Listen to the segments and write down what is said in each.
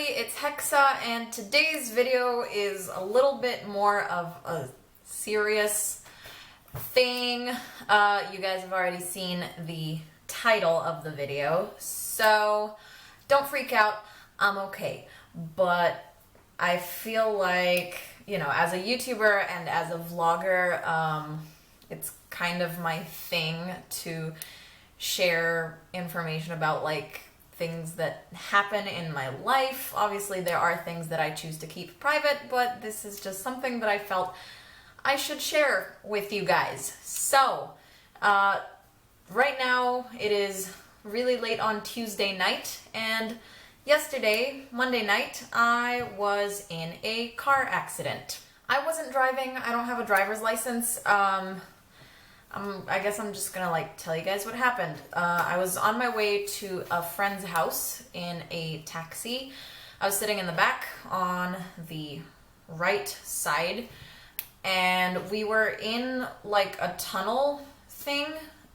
it's Hexa, and today's video is a little bit more of a serious thing. You guys have already seen the title of the video, so don't freak out, I'm okay. But I feel like, you know, as a YouTuber and as a vlogger, it's kind of my thing to share information about like things that happen in my life. Obviously there are things that I choose to keep private, but this is just something that I felt I should share with you guys. So right now it is really late on Tuesday night, and yesterday, Monday night, I was in a car accident. I wasn't driving, I don't have a driver's license. I guess I'm just gonna like tell you guys what happened. I was on my way to a friend's house in a taxi. I was sitting in the back on the right side, and we were in like a tunnel thing,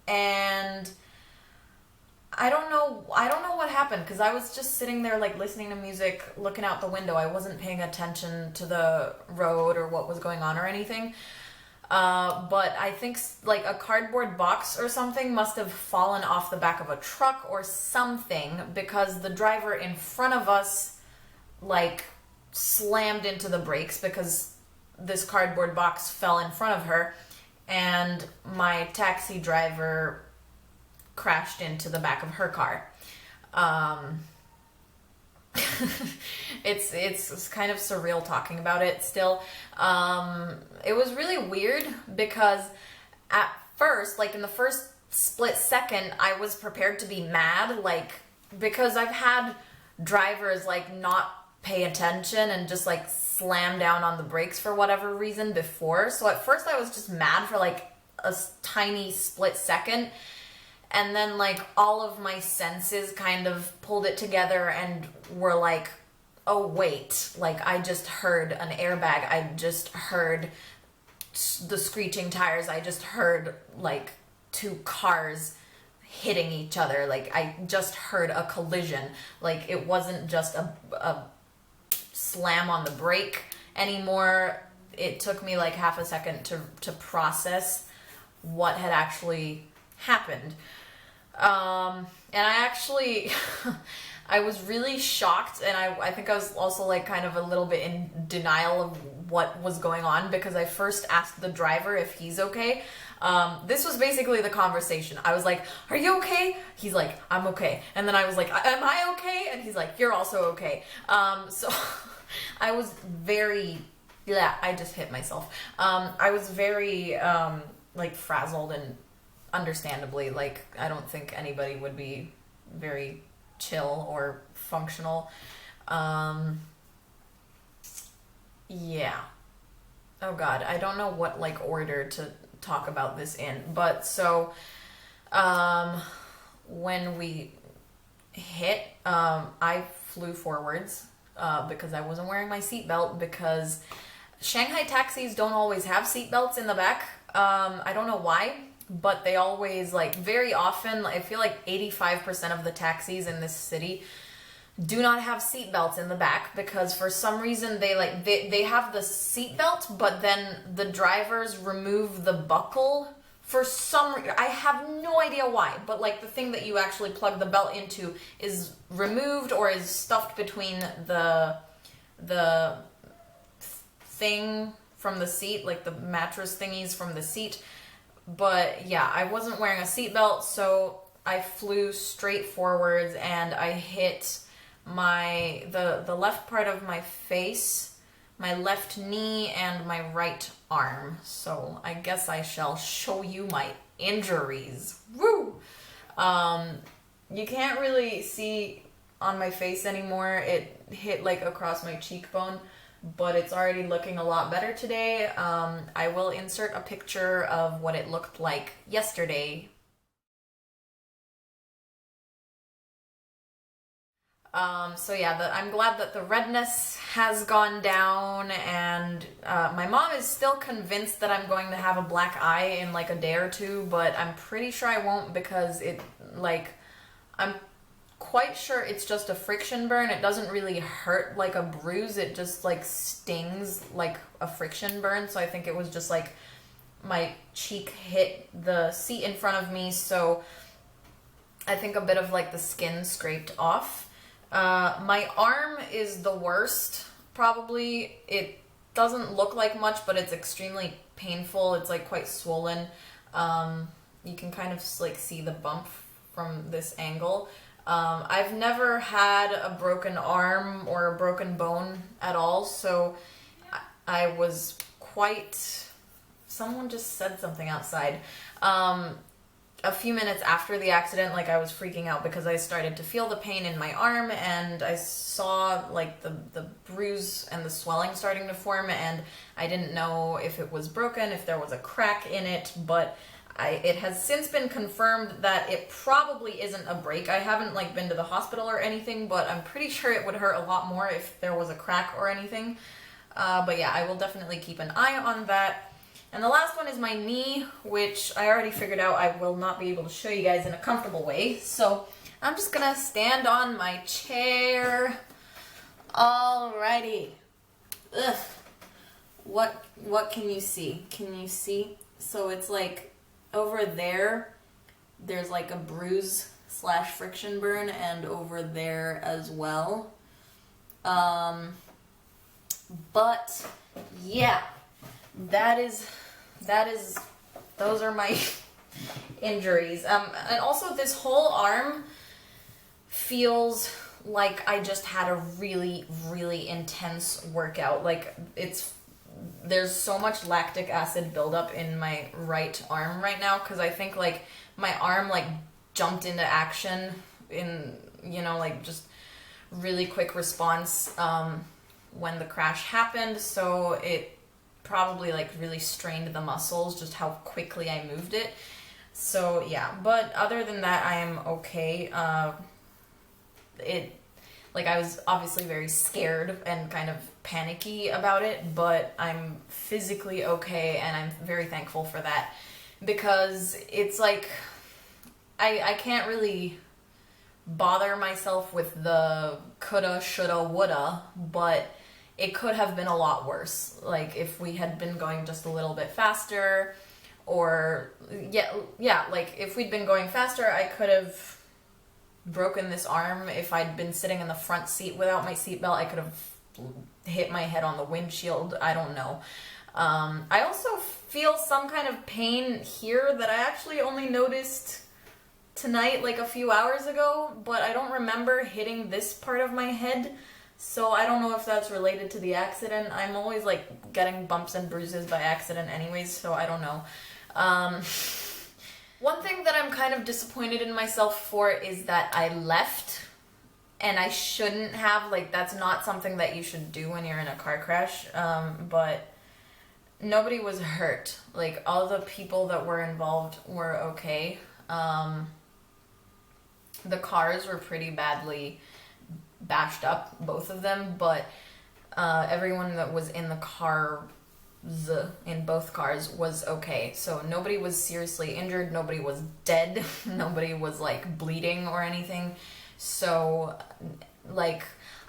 and I don't know what happened, because I was just sitting there like listening to music, looking out the window. I wasn't paying attention to the road or what was going on or anything. But I think like a cardboard box or something must have fallen off the back of a truck or something, because the driver in front of us like slammed into the brakes because this cardboard box fell in front of her, and my taxi driver crashed into the back of her car. It's kind of surreal talking about it still. It was really weird because at first, like in the first split second, I was prepared to be mad, like, because I've had drivers like not pay attention and just like slam down on the brakes for whatever reason before. So at first I was just mad for like a tiny split second. And then like all of my senses kind of pulled it together and were like, oh wait, like I just heard an airbag, I just heard the screeching tires, I just heard like two cars hitting each other, like I just heard a collision. Like it wasn't just a slam on the brake anymore. It took me like half a second to process what had actually happened. And I actually, I was really shocked, and I think I was also like kind of a little bit in denial of what was going on, because I first asked the driver if he's okay. This was basically the conversation. I was like, are you okay? He's like, I'm okay. And then I was like, am I okay? And he's like, you're also okay. So I was very, yeah, I just hit myself. I was very, like frazzled, and understandably, like I don't think anybody would be very chill or functional. Yeah. Oh god, I don't know what like order to talk about this in, but so when we hit, I flew forwards because I wasn't wearing my seatbelt, because Shanghai taxis don't always have seatbelts in the back. I don't know why, but they always, like, very often, I feel like 85% of the taxis in this city do not have seatbelts in the back, because for some reason they have the seatbelt, but then the drivers remove the buckle for some reason. I have no idea why, but like the thing that you actually plug the belt into is removed or is stuffed between the thing from the seat, like the mattress thingies from the seat. But yeah, I wasn't wearing a seatbelt, so I flew straight forwards and I hit the left part of my face, my left knee, and my right arm. So I guess I shall show you my injuries. Woo! You can't really see on my face anymore. It hit like across my cheekbone, but it's already looking a lot better today. I will insert a picture of what it looked like yesterday. So yeah, I'm glad that the redness has gone down, and my mom is still convinced that I'm going to have a black eye in like a day or two, but I'm pretty sure I won't, because it, like, quite sure it's just a friction burn. It doesn't really hurt like a bruise. It just like stings like a friction burn. So I think it was just like my cheek hit the seat in front of me. So I think a bit of like the skin scraped off. My arm is the worst, probably. It doesn't look like much, but it's extremely painful. It's like quite swollen. You can kind of like see the bump from this angle. I've never had a broken arm or a broken bone at all, so I was quite... Someone just said something outside. A few minutes after the accident, like, I was freaking out because I started to feel the pain in my arm, and I saw like the bruise and the swelling starting to form, and I didn't know if it was broken, if there was a crack in it, but it has since been confirmed that it probably isn't a break. I haven't like been to the hospital or anything, but I'm pretty sure it would hurt a lot more if there was a crack or anything. But yeah, I will definitely keep an eye on that. And the last one is my knee, which I already figured out I will not be able to show you guys in a comfortable way. So I'm just gonna stand on my chair. Alrighty. Ugh. What can you see? Can you see? So it's like over there's like a bruise / friction burn, and over there as well. But yeah, those are my injuries. And also this whole arm feels like I just had a really, really intense workout. Like there's so much lactic acid buildup in my right arm right now, because I think like my arm like jumped into action in, you know, like just really quick response when the crash happened. So it probably like really strained the muscles, just how quickly I moved it. So yeah, but other than that, I am okay. I was obviously very scared and kind of panicky about it, but I'm physically okay, and I'm very thankful for that, because it's like I can't really bother myself with the coulda, shoulda, woulda, but it could have been a lot worse. Like if we had been going just a little bit faster, or yeah, like if we'd been going faster, I could have broken this arm. If I'd been sitting in the front seat without my seatbelt, I could have hit my head on the windshield. I don't know. I also feel some kind of pain here that I actually only noticed tonight, like a few hours ago, but I don't remember hitting this part of my head. So I don't know if that's related to the accident. I'm always like getting bumps and bruises by accident anyways, so I don't know. One thing that I'm kind of disappointed in myself for is that I left, and I shouldn't have. Like, that's not something that you should do when you're in a car crash, but nobody was hurt. Like, all the people that were involved were okay. The cars were pretty badly bashed up, both of them, but everyone that was in the car, in both cars, was okay. So nobody was seriously injured, nobody was dead, nobody was like bleeding or anything. So like,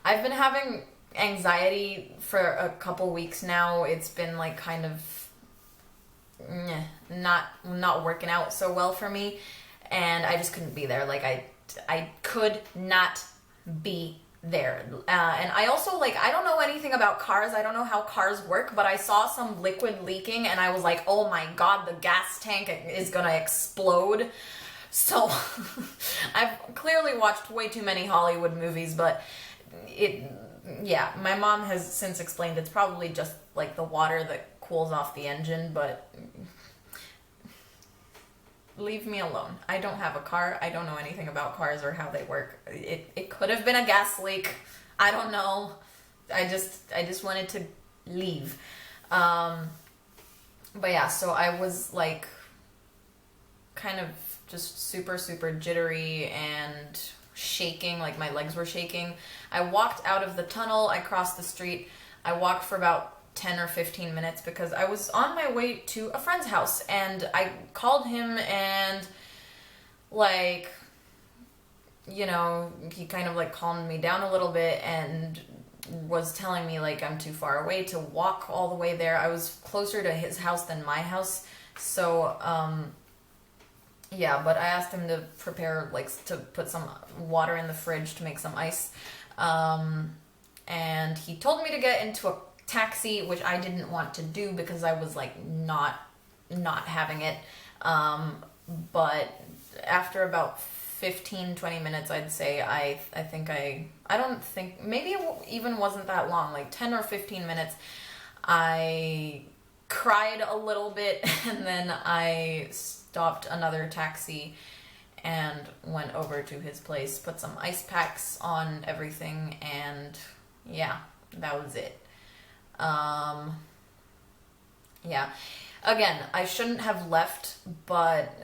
I've been having anxiety for a couple weeks now. It's been like kind of not working out so well for me, and I just couldn't be there. Like I could not be there. And I also, like, I don't know anything about cars. I don't know how cars work, but I saw some liquid leaking, and I was like, oh my god, the gas tank is gonna explode. So I've clearly watched way too many Hollywood movies, but yeah, my mom has since explained it's probably just like the water that cools off the engine, but leave me alone. I don't have a car. I don't know anything about cars or how they work. It could have been a gas leak. I don't know. I just wanted to leave. But yeah, so I was like kind of just super, super jittery and shaking, like my legs were shaking. I walked out of the tunnel. I crossed the street. I walked for about 10 or 15 minutes because I was on my way to a friend's house, and I called him, and like you know, he kind of like calmed me down a little bit and was telling me like I'm too far away to walk all the way there. I was closer to his house than my house. So, yeah, but I asked him to prepare, like, to put some water in the fridge to make some ice. And he told me to get into a taxi, which I didn't want to do because I was, like, not having it. But after about 15, 20 minutes, I'd say, I don't think, maybe it even wasn't that long, like 10 or 15 minutes, I cried a little bit, and then I stopped another taxi and went over to his place, put some ice packs on everything, and yeah, that was it. Yeah. Again, I shouldn't have left, but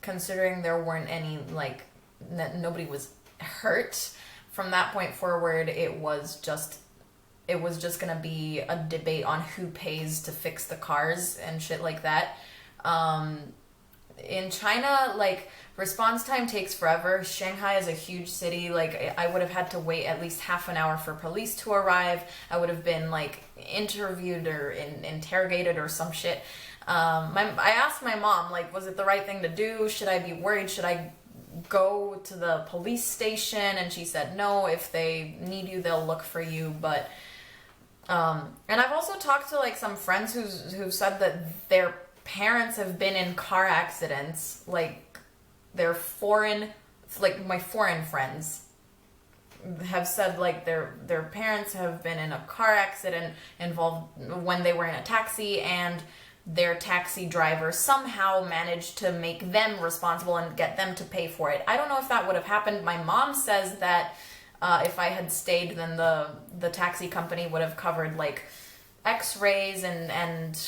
considering there weren't any, like, nobody was hurt, from that point forward, it was just gonna be a debate on who pays to fix the cars and shit like that. In China, like, response time takes forever. Shanghai is a huge city. Like, I would have had to wait at least half an hour for police to arrive. I would have been, like, interviewed or interrogated or some shit. I asked my mom, like, was it the right thing to do? Should I be worried? Should I go to the police station? And she said, no, if they need you, they'll look for you. But, and I've also talked to, like, some friends who've said that their parents have been in car accidents, like, they're foreign, like, my foreign friends have said, like, their parents have been in a car accident involved when they were in a taxi, and their taxi driver somehow managed to make them responsible and get them to pay for it. I don't know if that would have happened. My mom says that if I had stayed, then the taxi company would have covered, like, x-rays and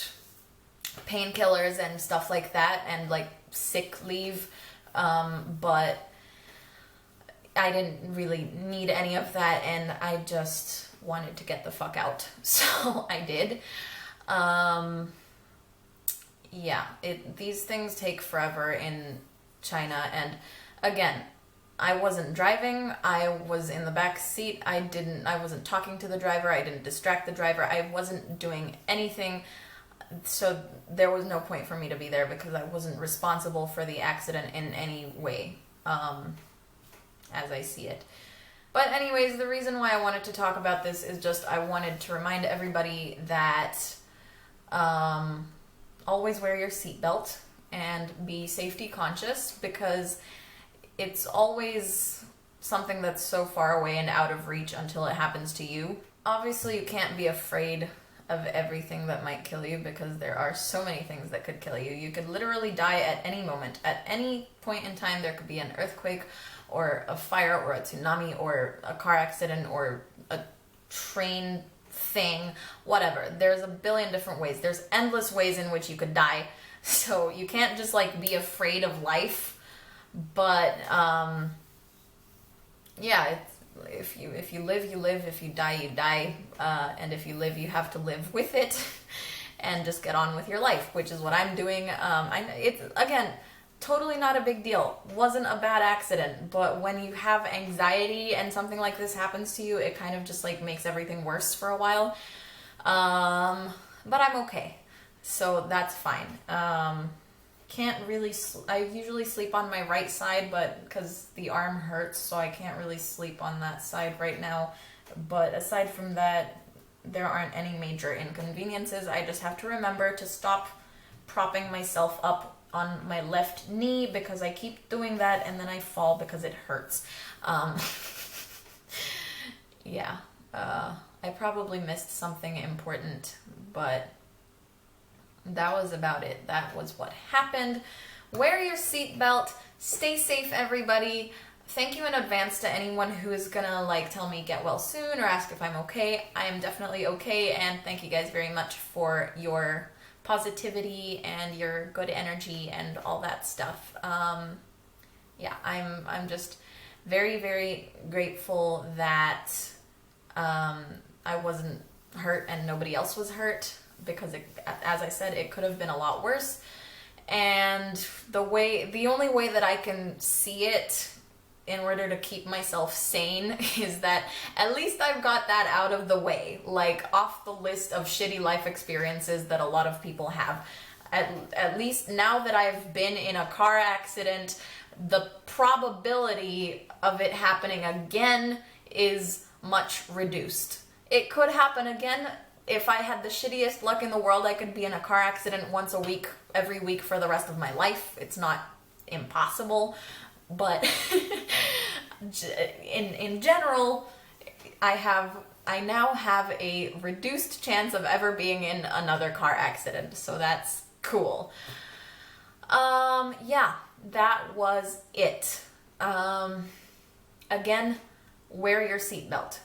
painkillers and stuff like that, and, like, sick leave, but I didn't really need any of that, and I just wanted to get the fuck out, so I did. Yeah, these things take forever in China, and again, I wasn't driving, I was in the back seat, I wasn't talking to the driver, I didn't distract the driver, I wasn't doing anything. So there was no point for me to be there because I wasn't responsible for the accident in any way, as I see it. But anyways, the reason why I wanted to talk about this is just I wanted to remind everybody that always wear your seatbelt and be safety conscious, because it's always something that's so far away and out of reach until it happens to you. Obviously, you can't be afraid of everything that might kill you, because there are so many things that could kill you. You could literally die at any moment. At any point in time, there could be an earthquake or a fire or a tsunami or a car accident or a train thing, whatever. There's a billion different ways. There's endless ways in which you could die. So you can't just, like, be afraid of life. But, yeah, if you live, you live. If you die, you die. And if you live, you have to live with it and just get on with your life, which is what I'm doing. It's, again, totally not a big deal. Wasn't a bad accident, but when you have anxiety and something like this happens to you, it kind of just, like, makes everything worse for a while. But I'm okay, so that's fine. Can't really, I usually sleep on my right side, but because the arm hurts, so I can't really sleep on that side right now. But aside from that, there aren't any major inconveniences. I just have to remember to stop propping myself up on my left knee, because I keep doing that and then I fall because it hurts. Yeah, I probably missed something important, but that was about it. That was what happened. Wear your seatbelt. Stay safe, everybody. Thank you in advance to anyone who is gonna, like, tell me get well soon or ask if I'm okay. I am definitely okay, and thank you guys very much for your positivity and your good energy and all that stuff. Yeah, I'm just very, very grateful that I wasn't hurt and nobody else was hurt, because as I said, it could have been a lot worse. And the only way that I can see it in order to keep myself sane is that at least I've got that out of the way, like off the list of shitty life experiences that a lot of people have. At least now that I've been in a car accident, the probability of it happening again is much reduced. It could happen again. If I had the shittiest luck in the world, I could be in a car accident once a week, every week for the rest of my life. It's not impossible, but in general, I now have a reduced chance of ever being in another car accident, so that's cool. Yeah, that was it. Again, wear your seatbelt.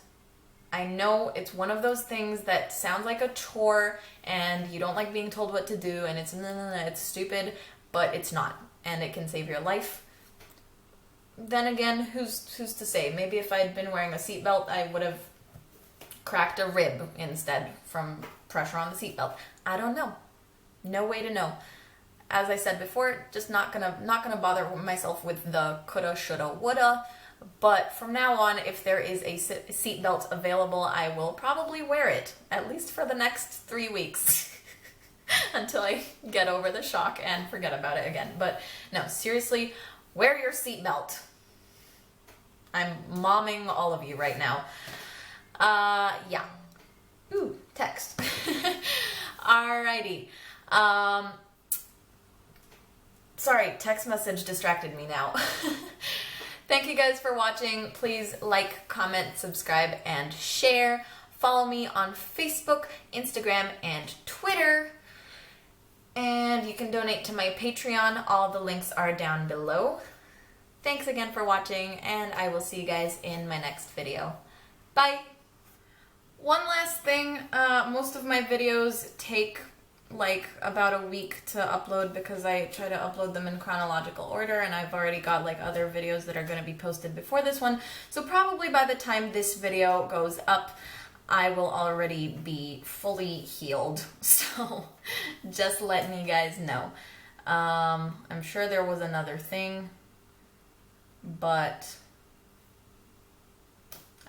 I know it's one of those things that sounds like a chore and you don't like being told what to do and it's stupid, but it's not, and it can save your life. Then again, who's to say? Maybe if I'd been wearing a seatbelt, I would have cracked a rib instead from pressure on the seatbelt. I don't know. No way to know. As I said before, just not gonna bother myself with the coulda, shoulda, woulda. But from now on, if there is a seatbelt available, I will probably wear it, at least for the next 3 weeks, until I get over the shock and forget about it again. But no, seriously, wear your seatbelt. I'm momming all of you right now. Yeah. Ooh, text. Alrighty. Sorry, text message distracted me now. Thank you guys for watching. Please like, comment, subscribe, and share. Follow me on Facebook, Instagram, and Twitter. And you can donate to my Patreon. All the links are down below. Thanks again for watching, and I will see you guys in my next video. Bye! One last thing, most of my videos take like about a week to upload because I try to upload them in chronological order, and I've already got like other videos that are going to be posted before this one, so probably by the time this video goes up I will already be fully healed, so just letting you guys know. I'm sure there was another thing, but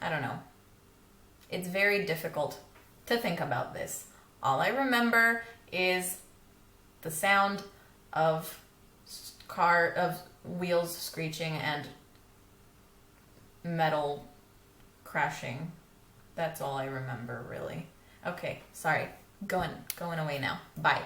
I don't know. It's very difficult to think about this. All I remember is the sound of wheels screeching and metal crashing. That's all I remember, really. Okay, sorry. Going away now. Bye.